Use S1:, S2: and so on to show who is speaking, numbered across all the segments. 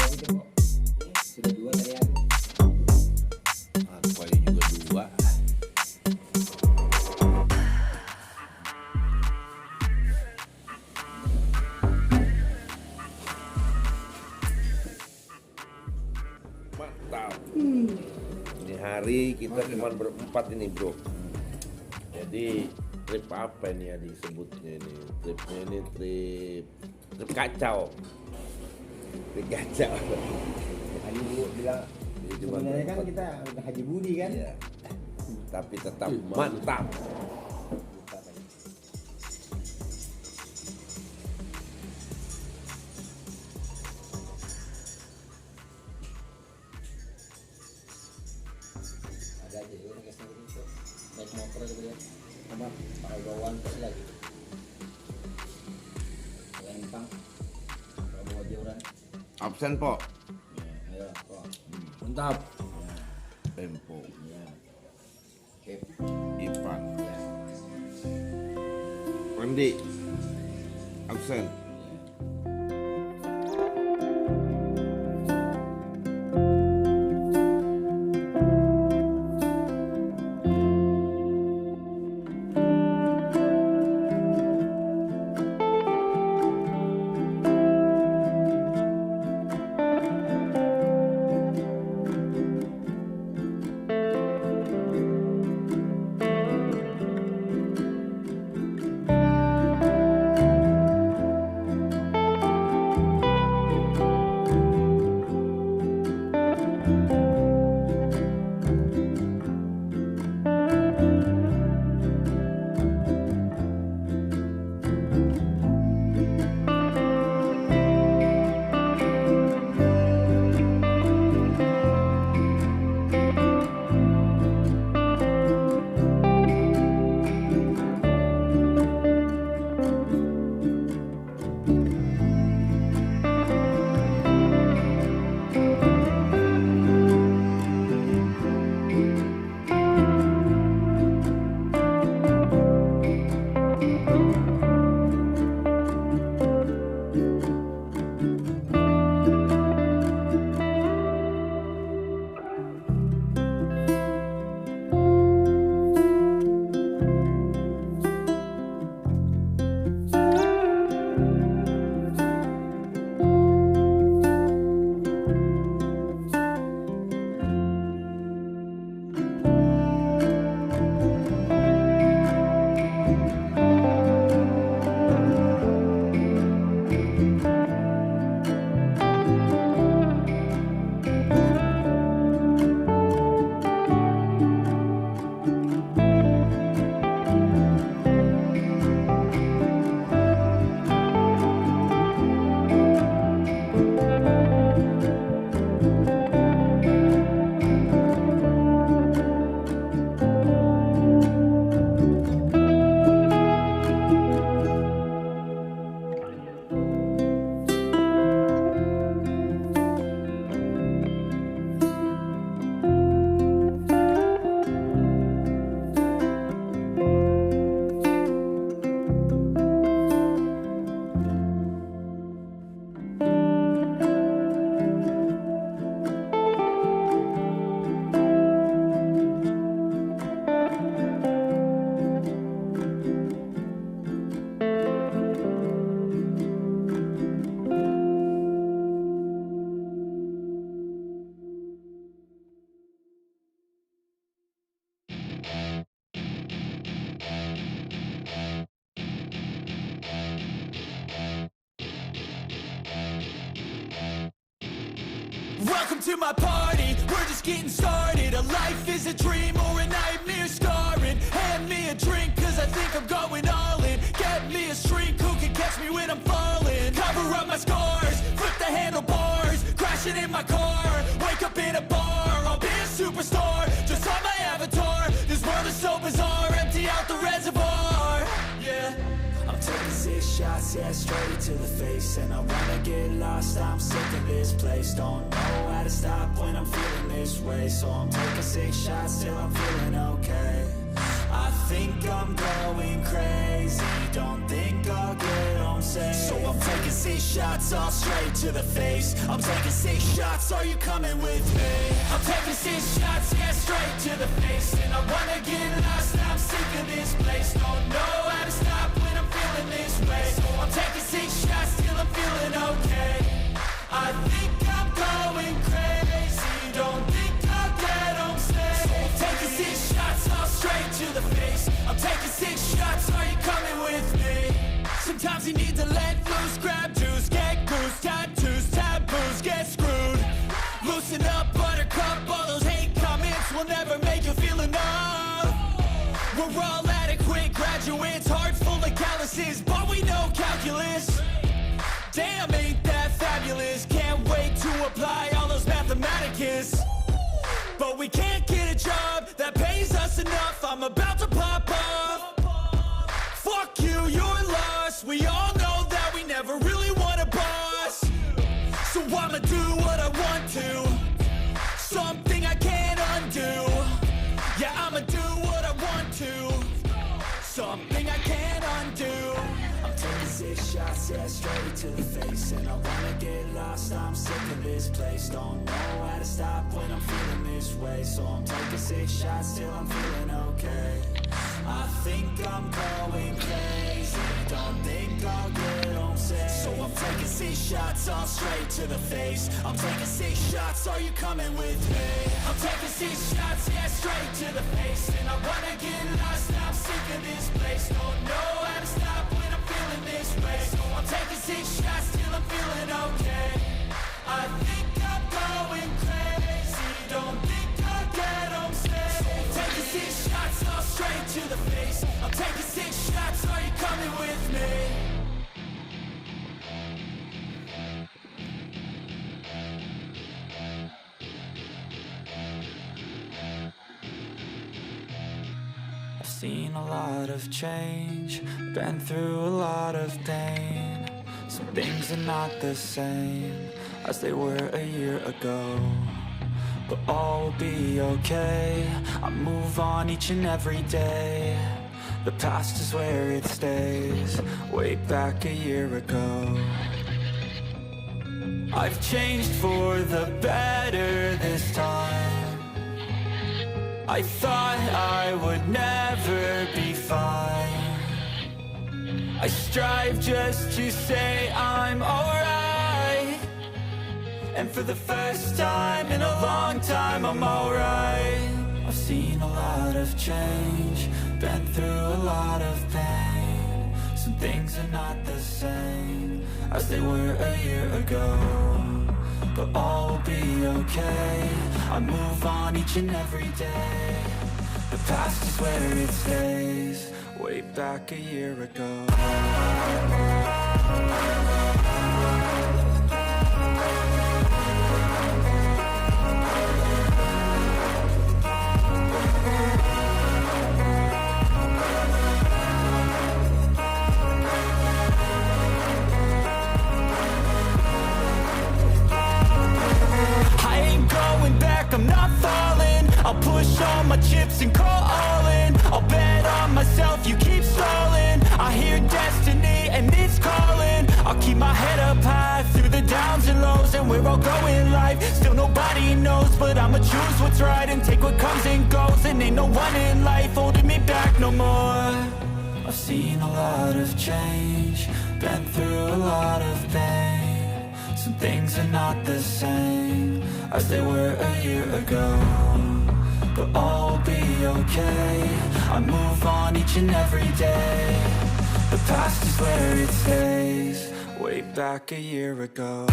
S1: gitu kok. Sudah dua tadi aku.
S2: Aku juga dua. Mantap. Ini hari kita cuma berempat ini bro. Jadi trip apa ini ya disebutnya ini? Tripnya ini trip kacau. Trip kacau.
S1: Haji Bu bilang
S2: Jadi cuma
S1: sebenarnya kan
S2: berempat.
S1: kita udah Haji Budi kan.
S2: Iya. Tapi tetap mantap.
S1: Ada aja ya kasih gitu. Naik motor gitu ya. Sama pakai bawaan terus lagi. Yang Empang. Kalau bawa jauran.
S2: Absen po.
S1: Ya, ayo kok.
S3: Mantap.
S1: Ya,
S2: Tempo.
S1: ya. Oke.
S2: Ipan.
S1: Ya.
S2: Randy. Absen.
S4: Welcome to my party, we're just getting started. A life is a dream or a nightmare scarring. Hand me a drink cause I think I'm going all in. Get me a shrink who can catch me when I'm falling. Cover up my scars, flip the handlebars. Crashing in my car, wake up in a bar. I'll be a superstar, just on my avatar. This world is so bizarre, empty out the reservoir. Yeah, I'm taking 6 shots, yeah, straight to the face. And I wanna get lost, I'm sick of this place. Don't know how to stop when I'm feeling this way. So I'm taking 6 shots till I'm feeling okay. I think I'm going crazy, don't think I'll get home safe. So I'm taking 6 shots all straight to the face. I'm taking 6 shots, are you coming with me? I'm taking 6 shots, yeah, straight to the face. And I wanna get lost, I'm sick of this place. Don't know how to stop when I'm feeling this way. So I'm taking 6 shots till I'm feeling okay. I think I'm going crazy, don't think I'll get home safe. So I'm taking 6 shots all straight to the face. I'm taking 6 shots, are you coming with me? Sometimes you need to let loose, grab juice, get goose, tattoos, taboos, get screwed. Loosen up, buttercup, all those hate comments will never make you feel enough. We're all adequate graduates, heart full of calluses, but we know calculus. Damn, ain't that fabulous? Can't wait to apply all those mathematicus. But we can't get a job that pays us enough. I'm about to pop up. Fuck you, you're lost. We all know that we never really want a boss. So I'ma do what I want to, something I can't undo. Yeah, I'ma do what I want to, something I can't undo. I'm taking 6 shots, yeah, straight to the face. And I wanna get lost, I'm sick of this place. Don't know how to stop when I'm feeling this way. So I'm taking 6 shots till I'm feeling okay. I think I'm going crazy, don't think I'll get home safe. So I'm taking 6 shots all straight to the face. I'm taking 6 shots, are you coming with me? I'm taking 6 shots, yeah, straight to the face. And I wanna get lost, I'm sick of this place. Don't know how to stop when I'm feeling this way. So I'm taking 6 shots till I'm feeling okay. I think I'm going crazy, don't think I'll get home safe. So I'm taking 6 shots all straight to the face. I'm taking 6 shots, are you coming with me? I've seen a lot of change, been through a lot of pain. Some things are not the same as they were a year ago, but all will be okay. I move on each and every day. The past is where it stays, way back a year ago. I've changed for the better this time. I thought I would never be fine. I strive just to say I'm alright. And for the first time in a long time, I'm alright. I've seen a lot of change, been through a lot of pain. Some things are not the same as they were a year ago, but all will be okay. I move on each and every day. The past is where it stays, way back a year ago. I'm not falling, I'll push all my chips and call all in. I'll bet on myself, you keep stalling. I hear destiny and it's calling. I'll keep my head up high through the downs and lows. And we're all going life, still nobody knows. But I'ma choose what's right and take what comes and goes. And ain't no one in life holding me back no more. I've seen a lot of change, been through a lot of pain. Some things are not the same as they were a year ago, but all will be okay. I move on each and every day. The past is where it stays, way back a year ago.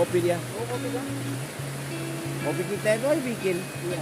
S2: kopi dia.
S1: Oh, kopi kan?
S2: Kopi kita itu aja bikin.
S1: Iya.